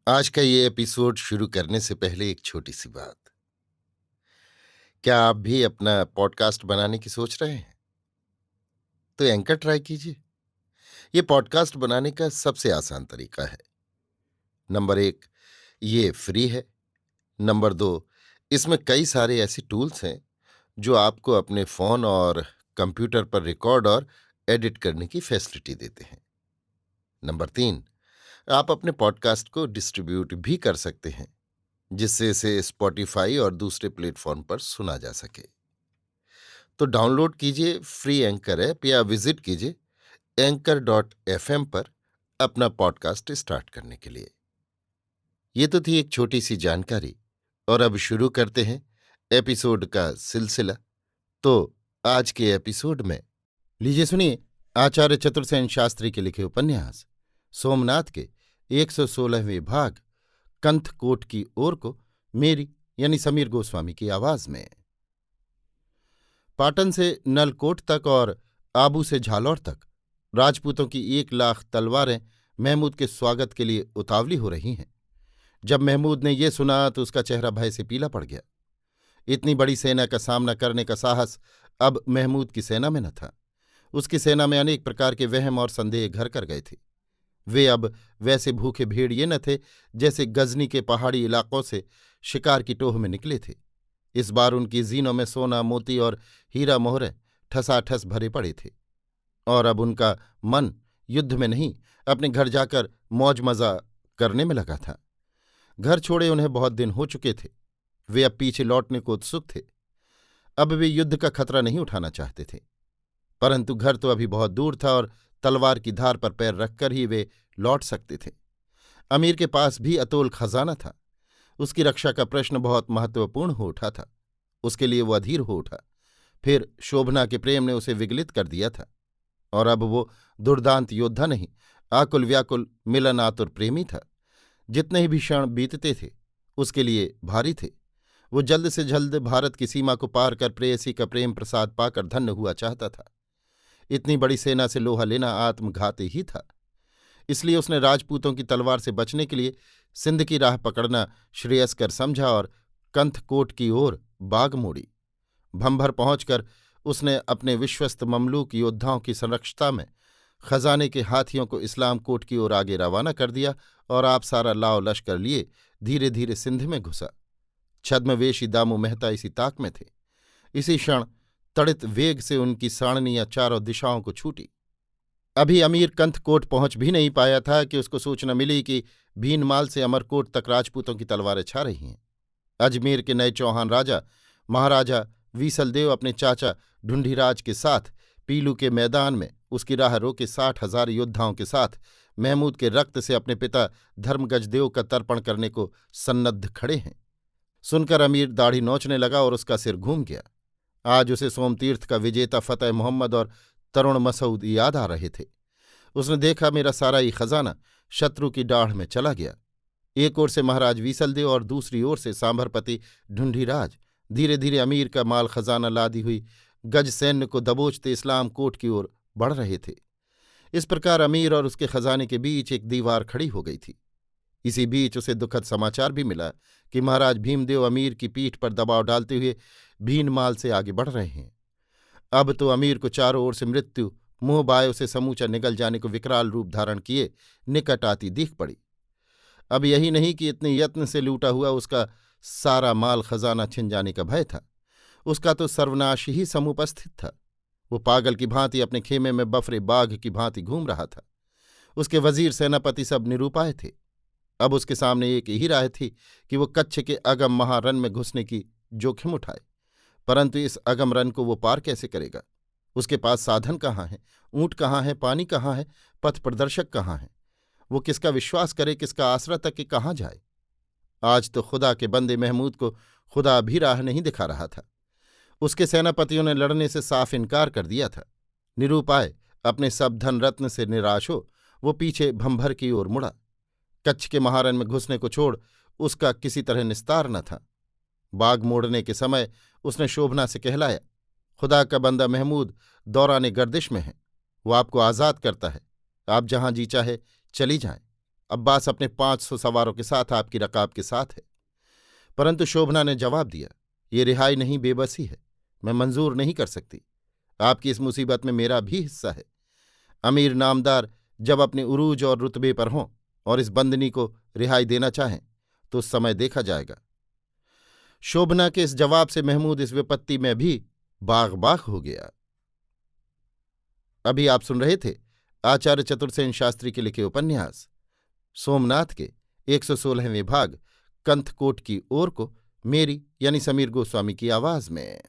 आज का ये एपिसोड शुरू करने से पहले एक छोटी सी बात। क्या आप भी अपना पॉडकास्ट बनाने की सोच रहे हैं? तो एंकर ट्राई कीजिए। ये पॉडकास्ट बनाने का सबसे आसान तरीका है। नंबर 1, ये फ्री है। नंबर 2, इसमें कई सारे ऐसे टूल्स हैं जो आपको अपने फ़ोन और कंप्यूटर पर रिकॉर्ड और एडिट करने की फैसिलिटी देते हैं। नंबर 3, आप अपने पॉडकास्ट को डिस्ट्रीब्यूट भी कर सकते हैं, जिससे इसे स्पॉटिफाई और दूसरे प्लेटफॉर्म पर सुना जा सके। तो डाउनलोड कीजिए फ्री एंकर ऐप या विजिट कीजिए anchor.fm पर अपना पॉडकास्ट स्टार्ट करने के लिए। ये तो थी एक छोटी सी जानकारी, और अब शुरू करते हैं एपिसोड का सिलसिला। तो आज के एपिसोड में लीजिए सुनिए आचार्य चतुर्सेन शास्त्री के लिखे उपन्यास सोमनाथ के 116वें भाग कंथकोट की ओर को मेरी यानी समीर गोस्वामी की आवाज में। पाटन से नलकोट तक और आबू से झालौर तक राजपूतों की 1,00,000 तलवारें महमूद के स्वागत के लिए उतावली हो रही हैं। जब महमूद ने ये सुना तो उसका चेहरा भय से पीला पड़ गया। इतनी बड़ी सेना का सामना करने का साहस अब महमूद की सेना में न था। उसकी सेना में अनेक प्रकार के वहम और संदेह घर कर गए थे। वे अब वैसे भूखे भेड़िए न थे जैसे गजनी के पहाड़ी इलाकों से शिकार की टोह में निकले थे। इस बार उनकी जीनों में सोना मोती और हीरा मोहरे ठसाठस भरे पड़े थे, और अब उनका मन युद्ध में नहीं अपने घर जाकर मौज मजा करने में लगा था। घर छोड़े उन्हें बहुत दिन हो चुके थे। वे अब पीछे लौटने को उत्सुक थे। अब वे युद्ध का खतरा नहीं उठाना चाहते थे, परंतु घर तो अभी बहुत दूर था और तलवार की धार पर पैर रखकर ही वे लौट सकते थे। अमीर के पास भी अतोल खजाना था। उसकी रक्षा का प्रश्न बहुत महत्वपूर्ण हो उठा था। उसके लिए वो अधीर हो उठा। फिर शोभना के प्रेम ने उसे विगलित कर दिया था, और अब वो दुर्दांत योद्धा नहीं, आकुल व्याकुल मिलन आतुर प्रेमी था। जितने ही भी क्षण बीतते थे उसके लिए भारी थे। वो जल्द से जल्द भारत की सीमा को पार कर प्रेयसी का प्रेम प्रसाद पाकर धन्य हुआ चाहता था। इतनी बड़ी सेना से लोहा लेना आत्मघाती ही था। इसलिए उसने राजपूतों की तलवार से बचने के लिए सिंध की राह पकड़ना श्रेयस्कर समझा और कंथकोट की ओर बाग मोड़ी। भंभर पहुंचकर उसने अपने विश्वस्त ममलूक योद्धाओं की संरक्षता में खजाने के हाथियों को इस्लाम कोट की ओर आगे रवाना कर दिया और आप सारा लाव लश्कर लिए धीरे धीरे सिंध में घुसा। छद्मवेशी दामू मेहता इसी ताक में थे। इसी क्षण तड़ित वेग से उनकी साड़नियां चारों दिशाओं को छूटी। अभी अमीर कंथकोट पहुंच भी नहीं पाया था कि उसको सूचना मिली कि भीनमाल से अमरकोट तक राजपूतों की तलवारें छा रही हैं। अजमेर के नए चौहान राजा महाराजा वीसलदेव अपने चाचा ढूंढीराज के साथ पीलू के मैदान में उसकी राह रोके 60,000 योद्धाओं के साथ महमूद के रक्त से अपने पिता धर्मगजदेव का तर्पण करने को सन्नद्ध खड़े हैं। सुनकर अमीर दाढ़ी नोचने लगा और उसका सिर घूम गया। आज उसे सोमतीर्थ का विजेता फतेह मोहम्मद और तरुण मसूद याद आ रहे थे। उसने देखा मेरा सारा ही खजाना शत्रु की डाढ़ में चला गया। एक ओर से महाराज वीसलदेव और दूसरी ओर से सांभरपति ढूंढीराज धीरे धीरे अमीर का माल खजाना लादी हुई गज सैन्य को दबोचते इस्लाम कोट की ओर बढ़ रहे थे। इस प्रकार अमीर और उसके खजाने के बीच एक दीवार खड़ी हो गई थी। इसी बीच उसे दुखद समाचार भी मिला कि महाराज भीमदेव अमीर की पीठ पर दबाव डालते हुए भीनमाल से आगे बढ़ रहे हैं। अब तो अमीर को चारों ओर से मृत्यु मुंह बायों से समूचा निगल जाने को विकराल रूप धारण किए निकट आती दिख पड़ी। अब यही नहीं कि इतने यत्न से लूटा हुआ उसका सारा माल खजाना छिन जाने का भय था, उसका तो सर्वनाश ही समुपस्थित था। वो पागल की भांति अपने खेमे में बफरे बाघ की भांति घूम रहा था। उसके वजीर सेनापति सब निरुपाय थे। अब उसके सामने एक ही राह थी कि वो कच्छ के अगम महारन में घुसने की जोखिम उठाए, परंतु इस अगम रन को वो पार कैसे करेगा? उसके पास साधन कहाँ है, ऊंट कहाँ है, पानी कहाँ है, पथ प्रदर्शक कहाँ है? वो किसका विश्वास करे, किसका आसरा तक कि कहाँ जाए? आज तो खुदा के बंदे महमूद को खुदा भी राह नहीं दिखा रहा था। उसके सेनापतियों ने लड़ने से साफ इनकार कर दिया था। निरुपाय अपने सब धन रत्न से निराश हो वो पीछे भंभर की ओर मुड़ा। कच्छ के महारन में घुसने को छोड़ उसका किसी तरह निस्तार न था। बाग मोड़ने के समय उसने शोभना से कहलाया, खुदा का बंदा महमूद दौराने गर्दिश में है, वो आपको आज़ाद करता है, आप जहां जी चाहे चली जाएं। अब्बास अपने 500 सवारों के साथ आपकी रकाब के साथ है। परंतु शोभना ने जवाब दिया, ये रिहाई नहीं, बेबसी है। मैं मंजूर नहीं कर सकती। आपकी इस मुसीबत में मेरा भी हिस्सा है। अमीर नामदार जब अपने उरूज और रुतबे पर हों और इस बंदनी को रिहाई देना चाहें तो उस समय देखा जाएगा। शोभना के इस जवाब से महमूद इस विपत्ति में भी बाग बाग हो गया। अभी आप सुन रहे थे आचार्य चतुर्सेन शास्त्री के लिखे उपन्यास सोमनाथ के 116वें भाग कंथकोट की ओर को मेरी यानी समीर गोस्वामी की आवाज में।